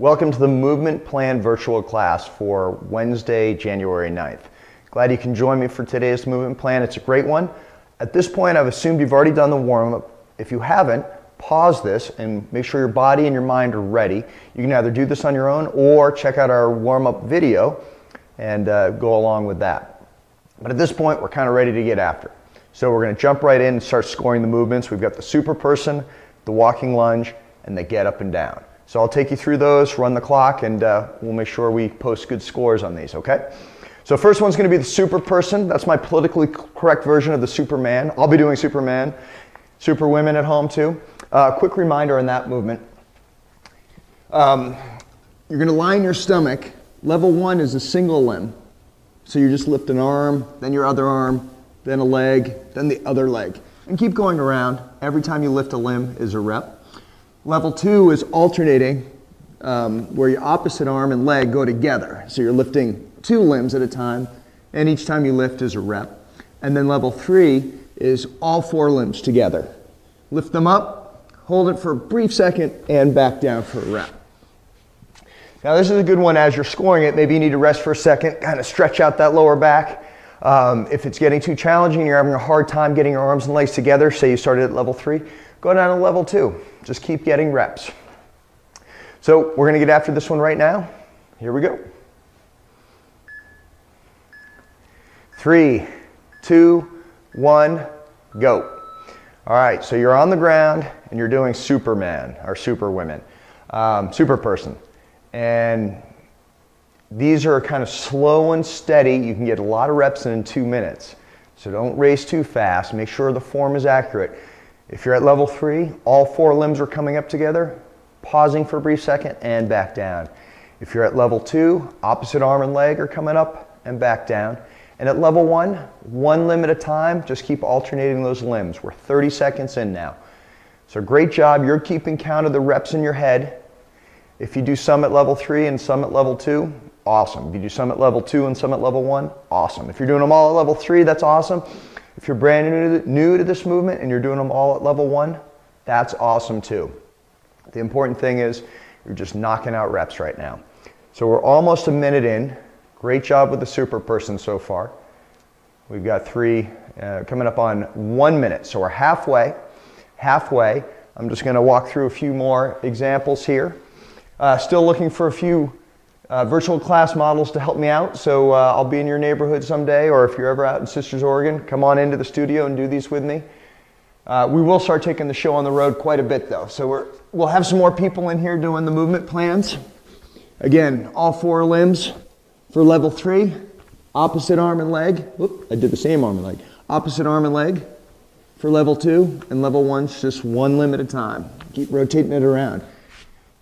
Welcome to the Movement Plan virtual class for Wednesday, January 9th. Glad you can join me for today's movement plan. It's a great one. At this point, I've assumed you've already done the warm-up. If you haven't, pause this and make sure your body and your mind are ready. You can either do this on your own or check out our warm-up video and go along with that. But at this point, we're kind of ready to get after. So we're going to jump right in and start scoring the movements. We've got the super person, the walking lunge, and the get up and down. So I'll take you through those, run the clock, and we'll make sure we post good scores on these, okay? So first one's going to be the super person. That's my politically correct version of the Superman. I'll be doing Superman. Super women at home too. Quick reminder on that movement. You're going to line your stomach. Level 1 is a single limb. So you just lift an arm, then your other arm, then a leg, then the other leg. And keep going around. Every time you lift a limb is a rep. Level 2 is alternating, where your opposite arm and leg go together. So you're lifting 2 limbs at a time, and each time you lift is a rep. And then level 3 is all 4 limbs together. Lift them up, hold it for a brief second, and back down for a rep. Now this is a good one as you're scoring it. Maybe you need to rest for a second, kind of stretch out that lower back. If it's getting too challenging, you're having a hard time getting your arms and legs together, say you started at level 3, go down to level 2. Just keep getting reps. So we're going to get after this one right now. Here we go. 3, 2, 1, go. All right, so you're on the ground and you're doing Superman or Superwomen, super person. And these are kind of slow and steady. You can get a lot of reps in 2 minutes. So don't race too fast. Make sure the form is accurate. If you're at level 3, all 4 limbs are coming up together, pausing for a brief second and back down. If you're at level 2, opposite arm and leg are coming up and back down. And at level 1, 1 limb at a time, just keep alternating those limbs. We're 30 seconds in now. So great job. You're keeping count of the reps in your head. If you do some at level 3 and some at level 2, awesome. If you do some at level 2 and some at level 1, awesome. If you're doing them all at level 3, that's awesome. If you're brand new to this movement and you're doing them all at level 1, that's awesome too. The important thing is you're just knocking out reps right now. So we're almost a minute in. Great job with the super person so far. We've got 3 coming up on 1 minute. So we're halfway. I'm just going to walk through a few more examples here. Still looking for a few virtual class models to help me out, so I'll be in your neighborhood someday, or if you're ever out in Sisters, Oregon, come on into the studio and do these with me. We will start taking the show on the road quite a bit though, so we'll have some more people in here doing the movement plans. Again, all 4 limbs for level 3, opposite arm and leg. Whoop, I did the same arm and leg. Opposite arm and leg for level 2, and level 1's just 1 limb at a time. Keep rotating it around.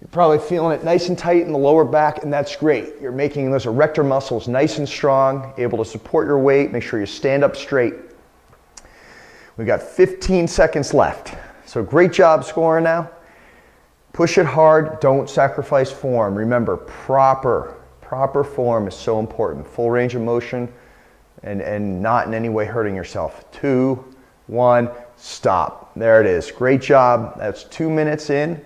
You're probably feeling it nice and tight in the lower back, and that's great. You're making those erector muscles nice and strong, able to support your weight. Make sure you stand up straight. We've got 15 seconds left. So great job scoring now. Push it hard, don't sacrifice form. Remember, proper form is so important. Full range of motion and not in any way hurting yourself. 2, 1, stop. There it is. Great job. That's 2 minutes in.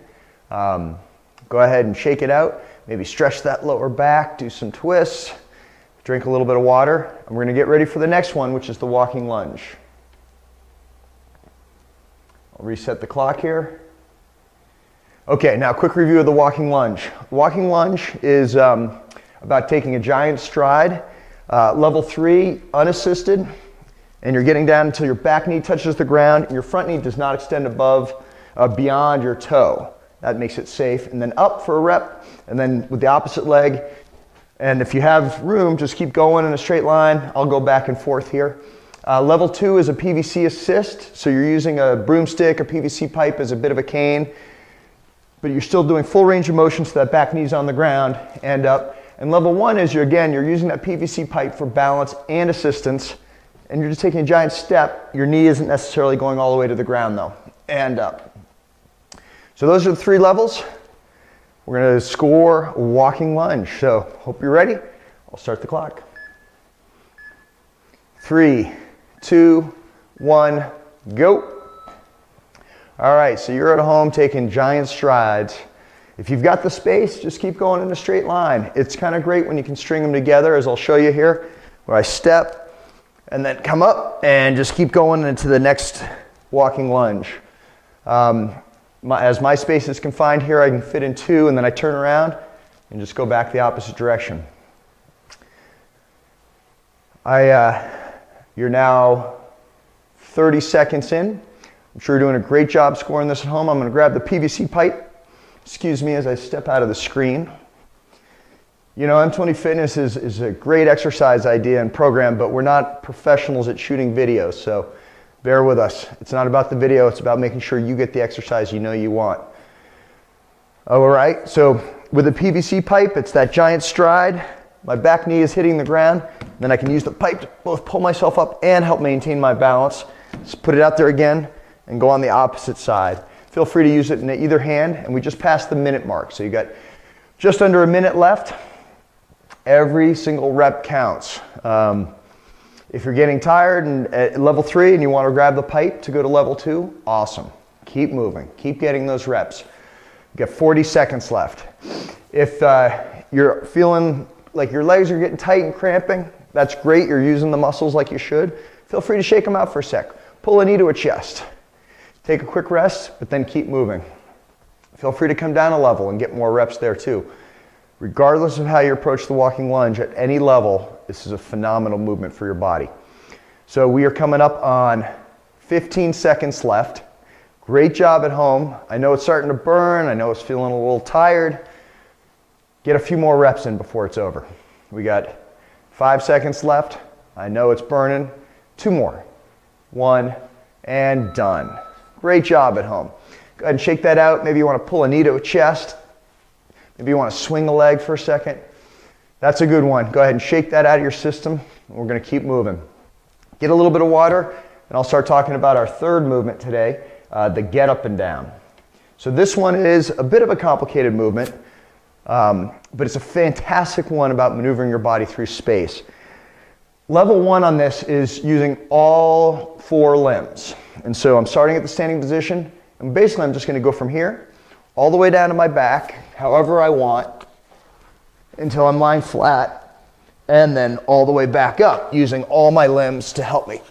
Go ahead and shake it out. Maybe stretch that lower back, do some twists, drink a little bit of water, and we're going to get ready for the next one, which is the walking lunge. I'll reset the clock here. Okay, now quick review of the walking lunge. Walking lunge is about taking a giant stride, level 3, unassisted, and you're getting down until your back knee touches the ground and your front knee does not extend beyond your toe. That makes it safe. And then up for a rep, and then with the opposite leg. And if you have room, just keep going in a straight line. I'll go back and forth here. Level 2 is a PVC assist. So you're using a broomstick, a PVC pipe as a bit of a cane, but you're still doing full range of motion so that back knee's on the ground and up. And level 1 is you're using that PVC pipe for balance and assistance, and you're just taking a giant step. Your knee isn't necessarily going all the way to the ground though, and up. So those are the 3 levels. We're going to score walking lunge. So hope you're ready. I'll start the clock. 3, 2, 1, go. All right, so you're at home taking giant strides. If you've got the space, just keep going in a straight line. It's kind of great when you can string them together, as I'll show you here, where I step and then come up and just keep going into the next walking lunge. As my space is confined here, I can fit in 2, and then I turn around and just go back the opposite direction. You're now 30 seconds in. I'm sure you're doing a great job scoring this at home. I'm going to grab the PVC pipe. Excuse me as I step out of the screen. You know, M20 Fitness is a great exercise idea and program, but we're not professionals at shooting videos, so bear with us. It's not about the video, it's about making sure you get the exercise you know you want. All right, so with a PVC pipe, it's that giant stride. My back knee is hitting the ground, then I can use the pipe to both pull myself up and help maintain my balance. Just put it out there again and go on the opposite side. Feel free to use it in either hand, and we just passed the minute mark. So you got just under a minute left. Every single rep counts. If you're getting tired and at level 3 and you want to grab the pipe to go to level 2, awesome. Keep moving, keep getting those reps. You got 40 seconds left. If you're feeling like your legs are getting tight and cramping, that's great, you're using the muscles like you should. Feel free to shake them out for a sec. Pull a knee to a chest. Take a quick rest, but then keep moving. Feel free to come down a level and get more reps there too. Regardless of how you approach the walking lunge, at any level, this is a phenomenal movement for your body. So we are coming up on 15 seconds left. Great job at home. I know it's starting to burn. I know it's feeling a little tired. Get a few more reps in before it's over. We got 5 seconds left. I know it's burning. 2 more. 1, and done. Great job at home. Go ahead and shake that out. Maybe you want to pull a knee to a chest. Maybe you want to swing a leg for a second. That's a good one. Go ahead and shake that out of your system. We're going to keep moving. Get a little bit of water, and I'll start talking about our third movement today, the get up and down. So this one is a bit of a complicated movement, but it's a fantastic one about maneuvering your body through space. Level 1 on this is using all 4 limbs. And so I'm starting at the standing position, and basically I'm just going to go from here all the way down to my back, however I want, until I'm lying flat, and then all the way back up, using all my limbs to help me.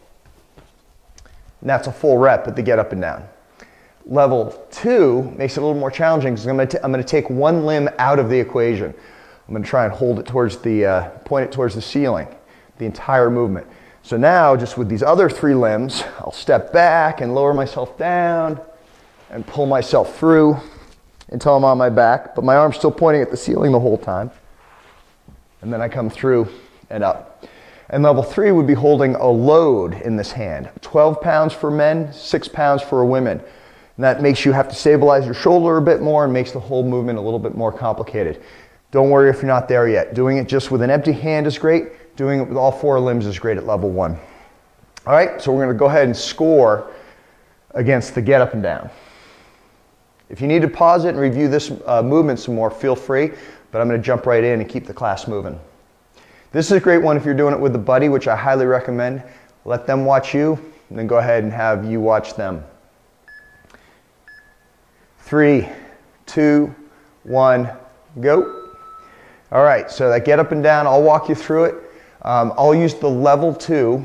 And that's a full rep at the get up and down. Level 2 makes it a little more challenging because I'm going to take one limb out of the equation. I'm going to try and hold it towards the, point it towards the ceiling, the entire movement. So now, just with these other 3 limbs, I'll step back and lower myself down and pull myself through until I'm on my back, but my arm's still pointing at the ceiling the whole time. And then I come through and up. And level 3 would be holding a load in this hand. 12 pounds for men, 6 pounds for women. And that makes you have to stabilize your shoulder a bit more and makes the whole movement a little bit more complicated. Don't worry if you're not there yet. Doing it just with an empty hand is great. Doing it with all 4 limbs is great at level 1. All right, so we're going to go ahead and score against the get up and down. If you need to pause it and review this movement some more, feel free, but I'm going to jump right in and keep the class moving. This is a great one if you're doing it with a buddy, which I highly recommend. Let them watch you, and then go ahead and have you watch them. 3, 2, 1, go. All right, so that get up and down, I'll walk you through it. I'll use the level 2.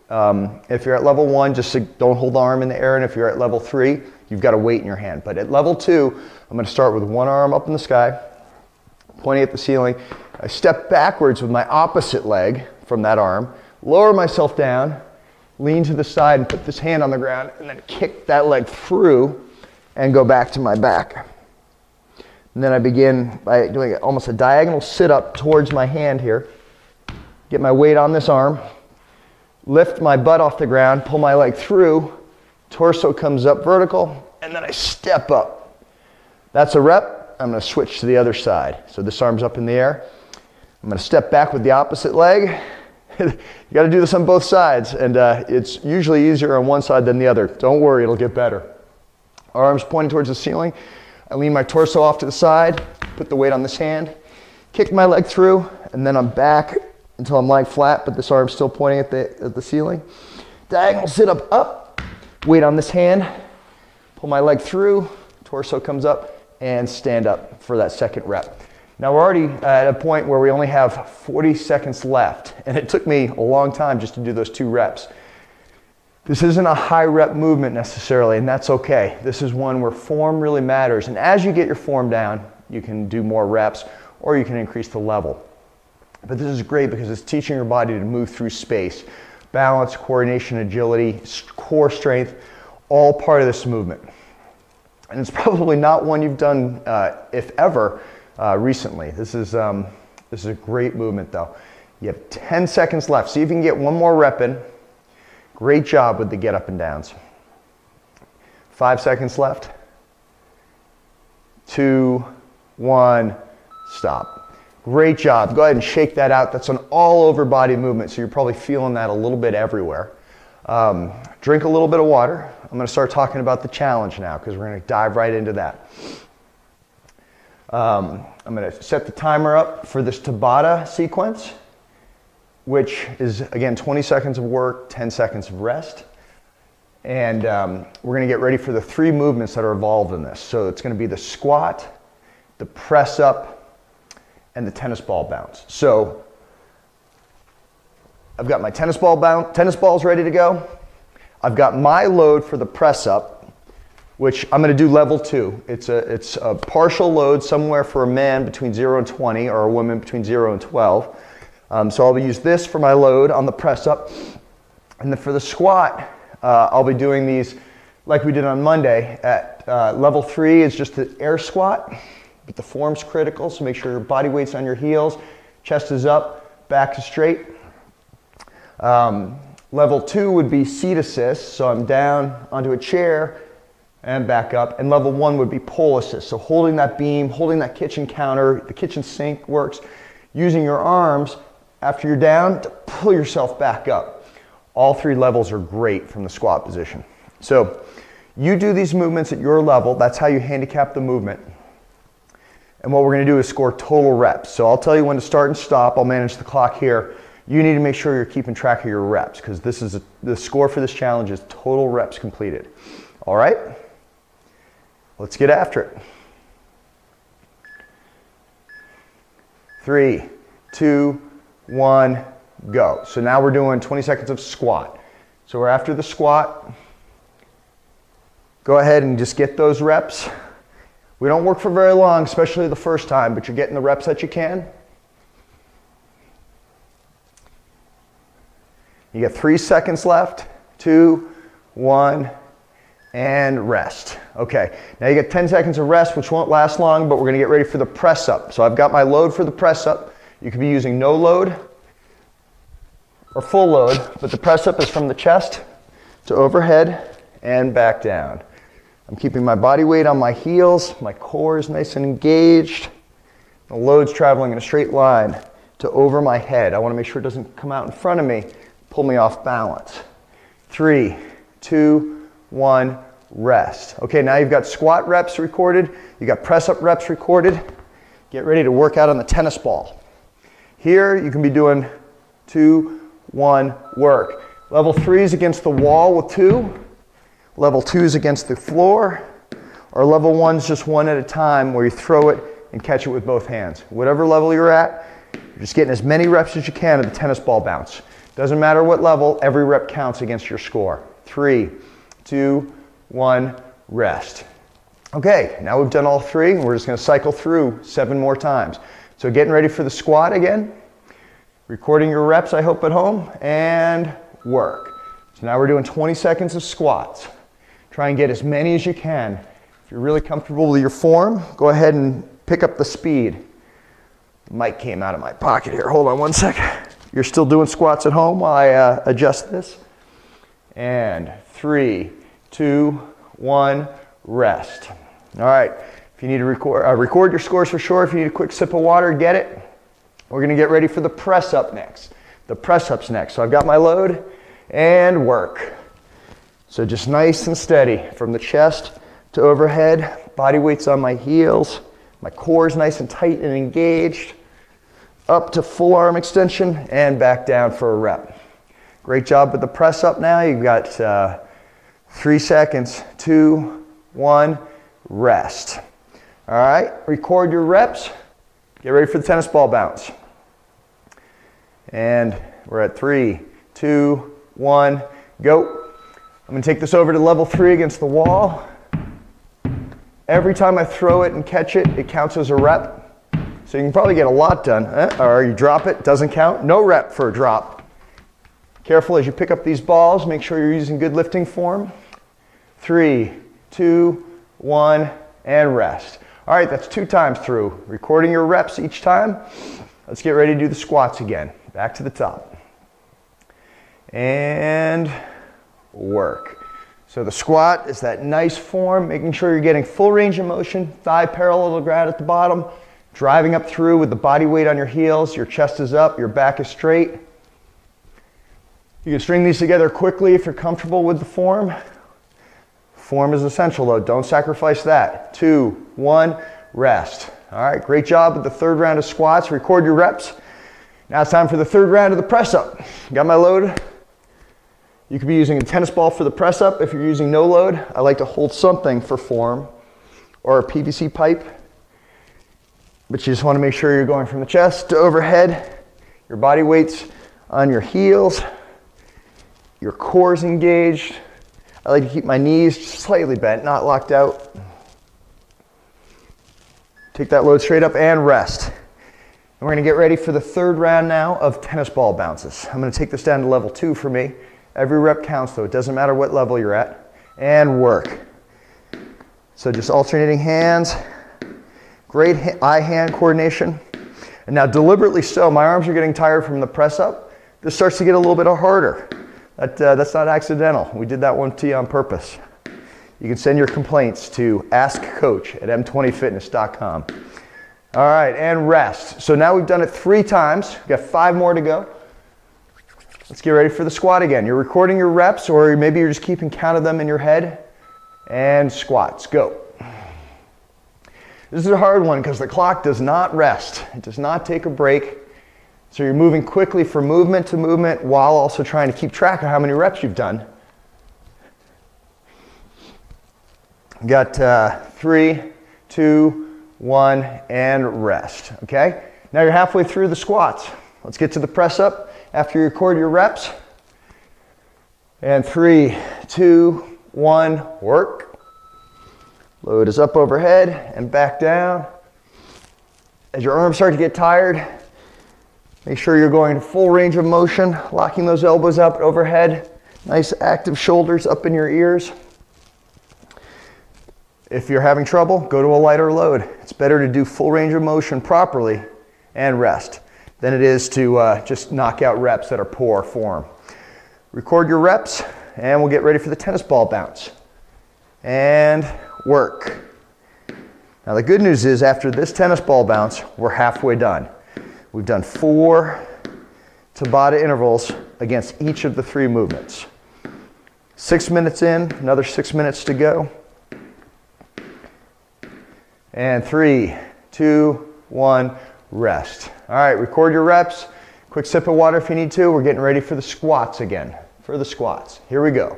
If you're at level 1, just don't hold the arm in the air, and if you're at level 3, you've got a weight in your hand. But at level 2, I'm going to start with one arm up in the sky, pointing at the ceiling. I step backwards with my opposite leg from that arm, lower myself down, lean to the side and put this hand on the ground, and then kick that leg through and go back to my back. And then I begin by doing almost a diagonal sit-up towards my hand here. Get my weight on this arm, lift my butt off the ground, pull my leg through, torso comes up vertical, and then I step up. That's a rep. I'm going to switch to the other side. So this arm's up in the air. I'm going to step back with the opposite leg. You got to do this on both sides, and it's usually easier on one side than the other. Don't worry, it'll get better. Arms pointing towards the ceiling. I lean my torso off to the side, put the weight on this hand, kick my leg through, and then I'm back until I'm lying flat, but this arm's still pointing at the ceiling. Diagonal sit up, weight on this hand, pull my leg through, torso comes up, and stand up for that second rep. Now we're already at a point where we only have 40 seconds left, and it took me a long time just to do those 2 reps. This isn't a high rep movement necessarily, and that's okay. This is one where form really matters, and as you get your form down, you can do more reps or you can increase the level. But this is great because it's teaching your body to move through space. Balance, coordination, agility, core strength, all part of this movement. And it's probably not one you've done, if ever, recently. This is a great movement though. You have 10 seconds left. See if you can get one more rep in. Great job with the get up and downs. 5 seconds left. 2, 1, stop. Great job. Go ahead and shake that out. That's an all over body movement, so you're probably feeling that a little bit everywhere. Drink a little bit of water. I'm going to start talking about the challenge now because we're going to dive right into that. I'm going to set the timer up for this Tabata sequence, which is, again, 20 seconds of work, 10 seconds of rest. And we're going to get ready for the 3 movements that are involved in this. So it's going to be the squat, the press up, and the tennis ball bounce. So I've got my tennis balls ready to go. I've got my load for the press up, which I'm going to do level 2. It's a partial load somewhere for a man between 0 and 20 or a woman between 0 and 12. So I'll use this for my load on the press up. And then for the squat, I'll be doing these like we did on Monday. At level 3 is just the air squat, but the form's critical, so make sure your body weight's on your heels, chest is up, back is straight. Level 2 would be seat assist, so I'm down onto a chair and back up. And level 1 would be pole assist, so holding that beam, holding that kitchen counter, the kitchen sink works, using your arms after you're down to pull yourself back up. All 3 levels are great from the squat position. So you do these movements at your level. That's how you handicap the movement. And what we're going to do is score total reps. So I'll tell you when to start and stop. I'll manage the clock here. You need to make sure you're keeping track of your reps because the score for this challenge is total reps completed. All right? Let's get after it. 3, 2, 1, go. So now we're doing 20 seconds of squat. So we're after the squat. Go ahead and just get those reps. We don't work for very long, especially the first time, but you're getting the reps that you can. You got 3 seconds left, 2, 1, and rest. Okay, now you get 10 seconds of rest, which won't last long, but we're gonna get ready for the press up. So I've got my load for the press up. You could be using no load or full load, but the press up is from the chest to overhead and back down. I'm keeping my body weight on my heels, my core is nice and engaged. The load's traveling in a straight line to over my head. I want to make sure it doesn't come out in front of me, pull me off balance. 3, 2, 1, rest. Okay, now you've got squat reps recorded, you got press up reps recorded. Get ready to work out on the tennis ball. Here you can be doing 2, 1, work. Level 3 is against the wall with 2. Level 2 is against the floor, or level 1 is just one at a time where you throw it and catch it with both hands. Whatever level you're at, you're just getting as many reps as you can of the tennis ball bounce. Doesn't matter what level, every rep counts against your score. 3, 2, 1, rest. Okay, now we've done all 3, and we're just gonna cycle through 7 more times. So getting ready for the squat again, recording your reps, I hope, at home, and work. So now we're doing 20 seconds of squats. Try and get as many as you can. If you're really comfortable with your form, go ahead and pick up the speed. The mic came out of my pocket here. Hold on one second. You're still doing squats at home while I adjust this. And 3, 2, 1, rest. All right, if you need to record your scores for sure. If you need a quick sip of water, get it. We're gonna get ready for the press up next. The press up's next. So I've got my load and work. So just nice and steady from the chest to overhead. Body weight's on my heels. My core's nice and tight and engaged. Up to full arm extension and back down for a rep. Great job with the press up now. You've got 3 seconds, 2, 1, rest. All right, record your reps. Get ready for the tennis ball bounce. And we're at 3, 2, 1, go. I'm gonna take this over to level 3 against the wall. Every time I throw it and catch it, it counts as a rep. So you can probably get a lot done. Or you drop it, doesn't count. No rep for a drop. Careful as you pick up these balls, make sure you're using good lifting form. 3, 2, 1, and rest. All right, that's 2 times through. Recording your reps each time. Let's get ready to do the squats again. Back to the top. And work. So the squat is that nice form, making sure you're getting full range of motion, thigh parallel to the ground at the bottom, driving up through with the body weight on your heels, your chest is up, your back is straight. You can string these together quickly if you're comfortable with the form. Form is essential though, don't sacrifice that. 2, 1, rest. All right, great job with the 3rd round of squats. Record your reps. Now it's time for the 3rd round of the press up. Got my load. You could be using a tennis ball for the press up. If you're using no load, I like to hold something for form, or a PVC pipe. But you just want to make sure you're going from the chest to overhead. Your body weight's on your heels. Your core's engaged. I like to keep my knees slightly bent, not locked out. Take that load straight up and rest. And we're gonna get ready for the 3rd round now of tennis ball bounces. I'm gonna take this down to level 2 for me. Every rep counts though, it doesn't matter what level you're at. And work. So just alternating hands. Great eye-hand coordination. And now deliberately so, my arms are getting tired from the press up. This starts to get a little bit harder. That's not accidental. We did that one to you on purpose. You can send your complaints to askcoach@m20fitness.com. All right, and rest. So now we've done it 3 times. We've got 5 more to go. Let's get ready for the squat again. You're recording your reps, or maybe you're just keeping count of them in your head. And squats, go. This is a hard one because the clock does not rest. It does not take a break. So you're moving quickly from movement to movement while also trying to keep track of how many reps you've done. Got 3, 2, 1, and rest, okay? Now you're halfway through the squats. Let's get to the press up after you record your reps. And 3, 2, 1, work. Load is up overhead and back down. As your arms start to get tired, make sure you're going to full range of motion, locking those elbows up overhead. Nice active shoulders up in your ears. If you're having trouble, go to a lighter load. It's better to do full range of motion properly and rest than it is to just knock out reps that are poor form. Record your reps and we'll get ready for the tennis ball bounce. And work. Now the good news is after this tennis ball bounce, we're halfway done. We've done 4 Tabata intervals against each of the 3 movements. 6 minutes in, another 6 minutes to go. And 3, 2, 1, rest. All right, record your reps. Quick sip of water if you need to. We're getting ready for the squats again. For the squats. Here we go.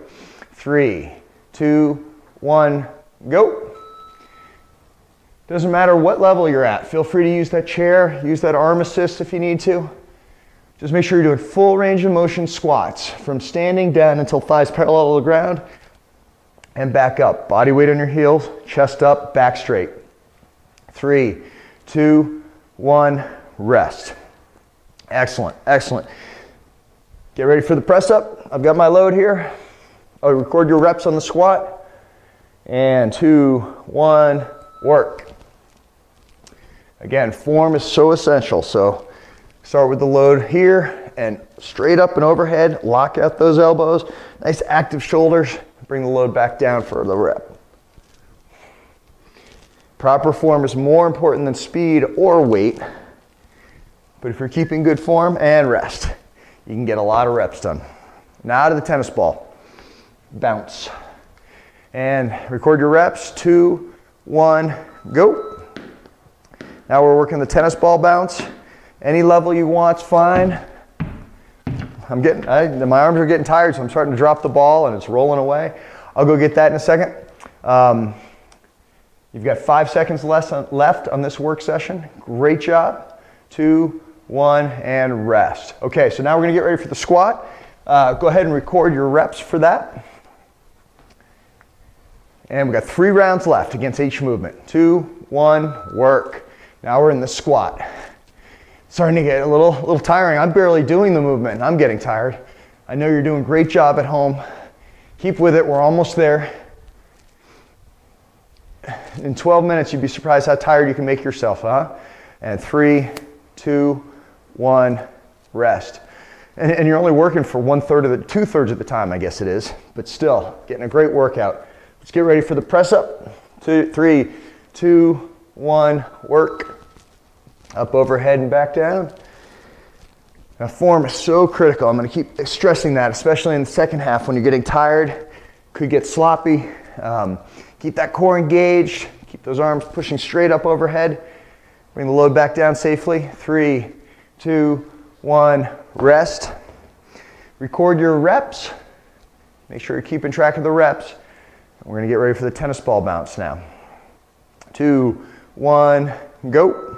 3, 2, 1, go. Doesn't matter what level you're at. Feel free to use that chair, use that arm assist if you need to. Just make sure you're doing full range of motion squats from standing down until thighs parallel to the ground and back up. Body weight on your heels, chest up, back straight. 3, 2, 1, rest. Excellent, excellent. Get ready for the press up. I've got my load here. I'll record your reps on the squat. And 2, 1, work. Again, form is so essential. So start with the load here and straight up and overhead. Lock out those elbows. Nice active shoulders. Bring the load back down for the rep. Proper form is more important than speed or weight. But if you're keeping good form and rest, you can get a lot of reps done. Now to the tennis ball. Bounce. And record your reps. 2, 1, go. Now we're working the tennis ball bounce. Any level you want's fine. My arms are getting tired, so I'm starting to drop the ball and it's rolling away. I'll go get that in a second. You've got 5 seconds left on this work session. Great job. 2, 1, and rest. Okay, so now we're gonna get ready for the squat. Go ahead and record your reps for that. And we've got 3 rounds left against each movement. 2, 1, work. Now we're in the squat. Starting to get a little tiring. I'm barely doing the movement. I'm getting tired. I know you're doing a great job at home. Keep with it, we're almost there. In 12 minutes, you'd be surprised how tired you can make yourself, huh? And 3, 2, 1, rest. And you're only working for 2/3 of the time, I guess it is, but still, getting a great workout. Let's get ready for the press up. 3, 2, 1, work. Up overhead and back down. Now form is so critical. I'm gonna keep stressing that, especially in the second half when you're getting tired, could get sloppy. Keep that core engaged, keep those arms pushing straight up overhead. Bring the load back down safely. 3, 2, 1, rest. Record your reps. Make sure you're keeping track of the reps. We're gonna get ready for the tennis ball bounce now. 2, 1, go.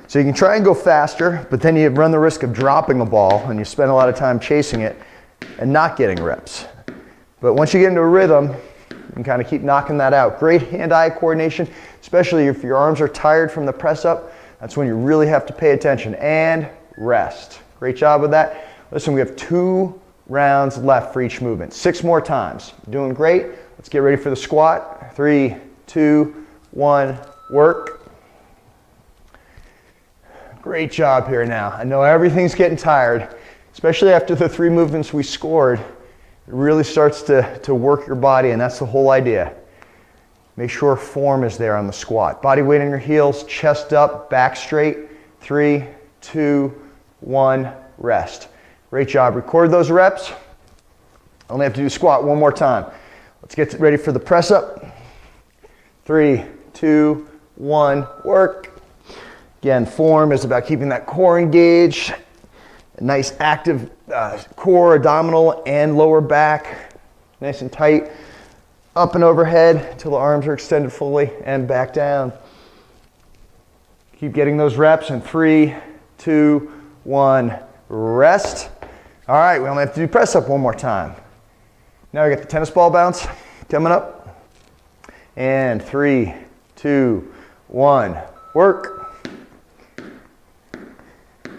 So you can try and go faster, but then you run the risk of dropping a ball and you spend a lot of time chasing it and not getting reps. But once you get into a rhythm, you can kind of keep knocking that out. Great hand-eye coordination, especially if your arms are tired from the press up. That's when you really have to pay attention. And rest. Great job with that. Listen, we have 2 rounds left for each movement. 6 more times. Doing great. Let's get ready for the squat. 3, 2, 1, work. Great job here now. I know everything's getting tired, especially after the 3 movements we scored. It really starts to work your body, and that's the whole idea. Make sure form is there on the squat. Body weight on your heels, chest up, back straight. 3, 2, 1, rest. Great job. Record those reps. Only have to do squat one more time. Let's get ready for the press up. 3, 2, 1, work. Again, form is about keeping that core engaged. A nice active core, abdominal and lower back. Nice and tight. Up and overhead until the arms are extended fully and back down. Keep getting those reps in 3, 2, 1, rest. All right, we only have to do press up one more time. Now we got the tennis ball bounce coming up. And 3, 2, 1, work.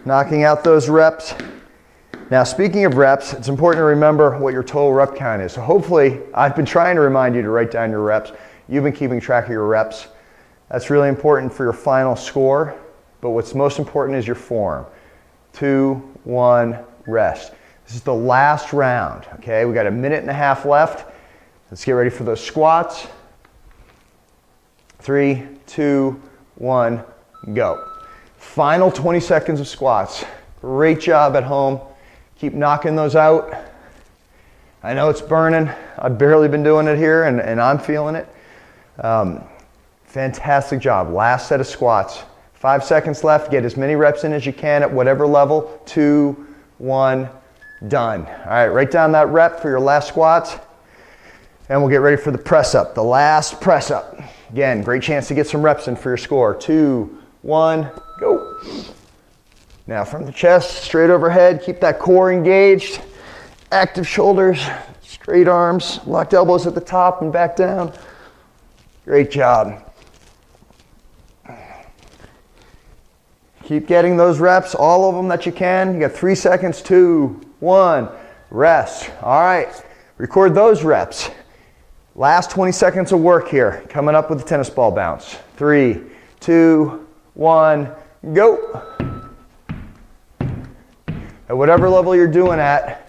Knocking out those reps. Now, speaking of reps, it's important to remember what your total rep count is. So hopefully, I've been trying to remind you to write down your reps. You've been keeping track of your reps. That's really important for your final score, but what's most important is your form. 2, 1, rest. This is the last round, okay? We got 1.5 minutes left. Let's get ready for those squats. 3, 2, 1, go. Final 20 seconds of squats. Great job at home. Keep knocking those out. I know it's burning. I've barely been doing it here and I'm feeling it. Fantastic job. Last set of squats. 5 seconds left. Get as many reps in as you can at whatever level. 2, 1, done. All right, write down that rep for your last squats. And we'll get ready for the press up. The last press up. Again, great chance to get some reps in for your score. 2, 1, go. Now from the chest, straight overhead, keep that core engaged. Active shoulders, straight arms, locked elbows at the top and back down. Great job. Keep getting those reps, all of them that you can. You got 3 seconds, 2, 1, rest. All right, record those reps. Last 20 seconds of work here, coming up with the tennis ball bounce. 3, 2, 1, go. At whatever level you're doing at,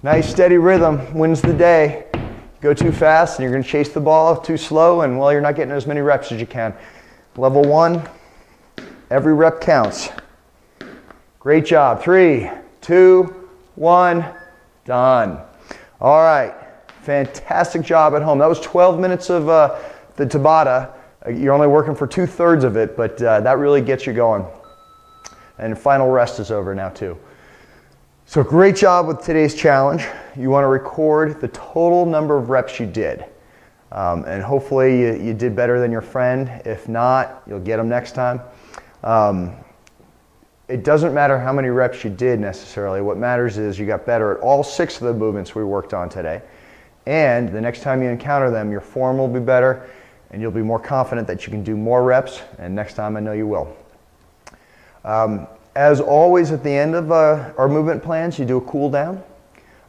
nice steady rhythm wins the day. Go too fast and you're going to chase the ball too slow, and well, you're not getting as many reps as you can. Level 1, every rep counts. Great job. 3, 2, 1, done. All right, fantastic job at home. That was 12 minutes of the Tabata. You're only working for 2/3 of it, but that really gets you going. And final rest is over now too. So great job with today's challenge. You want to record the total number of reps you did. And hopefully you did better than your friend. If not, you'll get them next time. It doesn't matter how many reps you did necessarily. What matters is you got better at all 6 of the movements we worked on today. And the next time you encounter them, your form will be better and you'll be more confident that you can do more reps. And next time I know you will. As always, at the end of our movement plans, you do a cool down.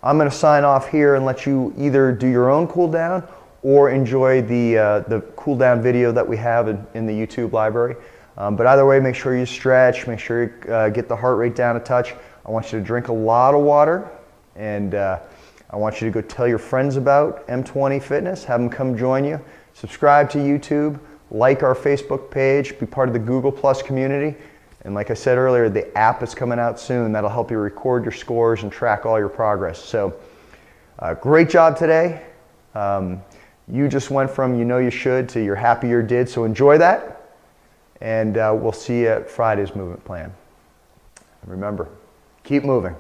I'm going to sign off here and let you either do your own cool down or enjoy the cool down video that we have in the YouTube library. But either way, make sure you stretch, make sure you get the heart rate down a touch. I want you to drink a lot of water, and I want you to go tell your friends about M20 Fitness, have them come join you. Subscribe to YouTube, like our Facebook page, be part of the Google Plus community. And like I said earlier, the app is coming out soon. That'll help you record your scores and track all your progress. So great job today. You just went from you know you should to you're happy you did. So enjoy that. And we'll see you at Friday's movement plan. And remember, keep moving.